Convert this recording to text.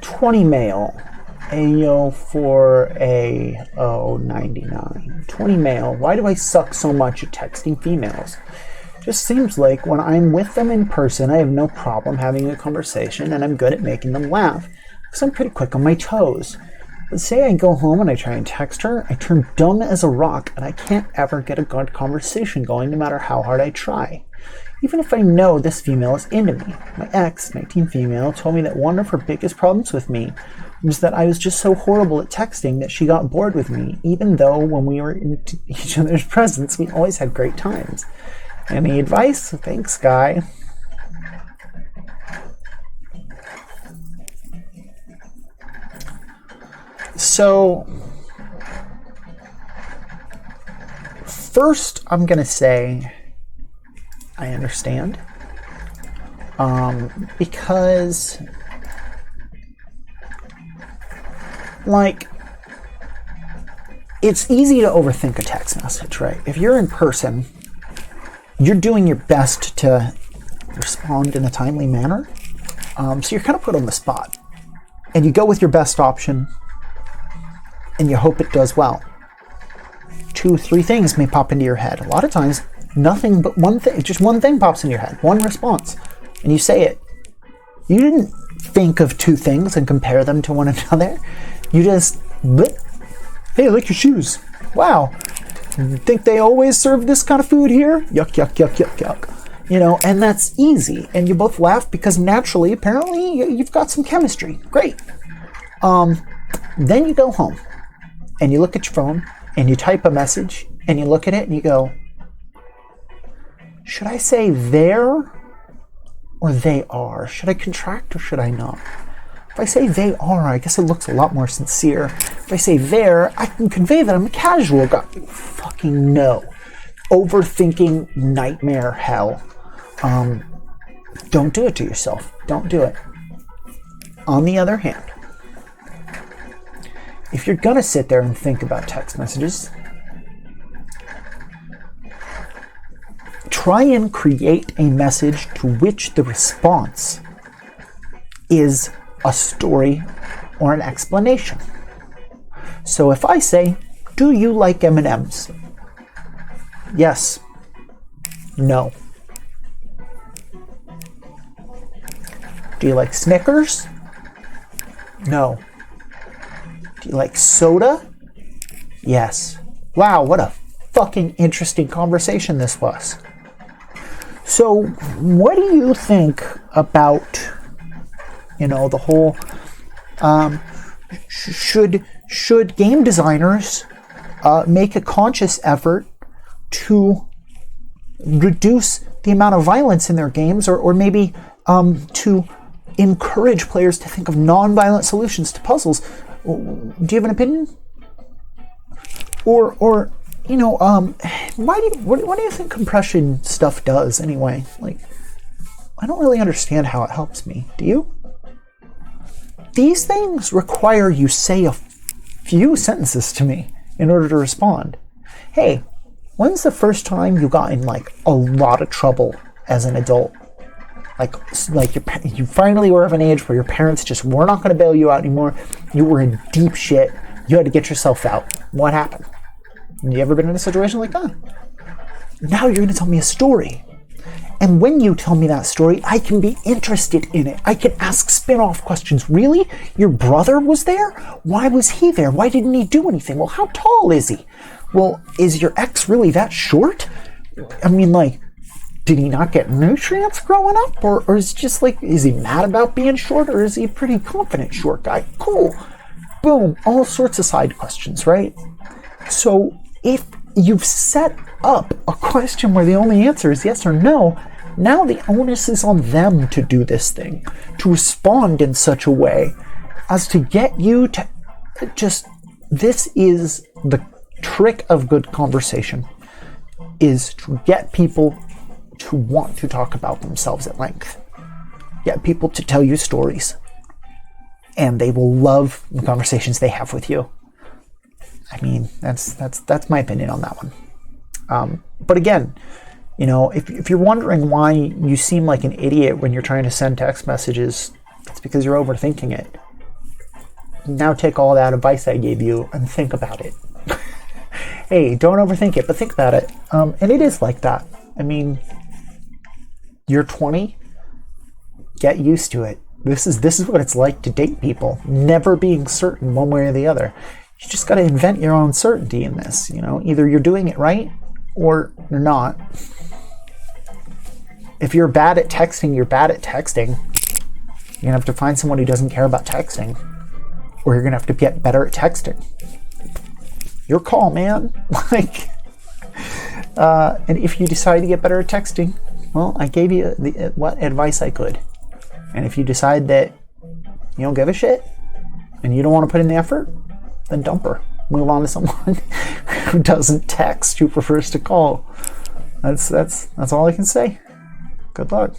20 male. Ayo for a 99. 20 male. Why do I suck so much at texting females? Just seems like when I'm with them in person, I have no problem having a conversation, and I'm good at making them laugh, because I'm pretty quick on my toes. But say I go home and I try and text her, I turn dumb as a rock, and I can't ever get a good conversation going no matter how hard I try. Even if I know this female is into me. My ex, 19 female, told me that one of her biggest problems with me was that I was just so horrible at texting that she got bored with me, even though when we were in each other's presence, we always had great times. Any advice? Thanks, guy. So, first, I'm going to say I understand. Because, like, it's easy to overthink a text message, right? If you're in person, you're doing your best to respond in a timely manner. So you're kind of put on the spot. And you go with your best option, and you hope it does well. 2, 3 things may pop into your head. A lot of times, nothing but one thing, just one thing pops in your head, one response, and you say it. You didn't think of 2 things and compare them to one another. You just, hey, look your shoes. Wow. Think they always serve this kind of food here? Yuck, yuck, yuck, yuck, yuck. You know, and that's easy. And you both laugh because naturally, apparently, you've got some chemistry. Great. Then you go home and you look at your phone and you type a message and you look at it and you go, should I say there or they are? Should I contract or should I not? If I say they are, I guess it looks a lot more sincere. If I say there, I can convey that I'm a casual guy. Fucking no. Overthinking nightmare hell. Don't do it to yourself. Don't do it. On the other hand, if you're gonna sit there and think about text messages, try and create a message to which the response is a story or an explanation. So if I say, do you like M&Ms? Yes. No. Do you like Snickers? No. Do you like soda? Yes. Wow, what a fucking interesting conversation this was. So, what do you think about, the whole, should game designers make a conscious effort to reduce the amount of violence in their games, or maybe to encourage players to think of non-violent solutions to puzzles? Do you have an opinion? Or what do you think compression stuff does anyway? Like, I don't really understand how it helps me. Do you? These things require you say a few sentences to me in order to respond. Hey, when's the first time you got in like a lot of trouble as an adult? Like you finally were of an age where your parents just were not going to bail you out anymore. You were in deep shit. You had to get yourself out. What happened? You ever been in a situation like that? Now you're going to tell me a story. And when you tell me that story, I can be interested in it. I can ask spin-off questions. Really? Your brother was there? Why was he there? Why didn't he do anything? Well, how tall is he? Well, is your ex really that short? I mean, like, did he not get nutrients growing up? Or is it just like, is he mad about being short? Or is he a pretty confident short guy? Cool. Boom. All sorts of side questions, right? So if you've set up a question where the only answer is yes or no, now the onus is on them to do this thing, to respond in such a way as to get you to just, this is the trick of good conversation, is to get people to want to talk about themselves at length. Get people to tell you stories, and they will love the conversations they have with you. I mean, that's my opinion on that one. But again, if you're wondering why you seem like an idiot when you're trying to send text messages, it's because you're overthinking it. now take all that advice I gave you and think about it. Hey, don't overthink it, but think about it. And it is like that. I mean, you're 20. Get used to it. This is what it's like to date people. Never being certain one way or the other. You just got to invent your own certainty in this. You know, either you're doing it right or you're not. If you're bad at texting, you're bad at texting. You're gonna have to find someone who doesn't care about texting, or you're gonna have to get better at texting. Your call, man. And if you decide to get better at texting, well, I gave you what advice I could. And if you decide that you don't give a shit and you don't want to put in the effort, then dump her. Move on to someone who doesn't text, who prefers to call. That's all I can say. Good luck.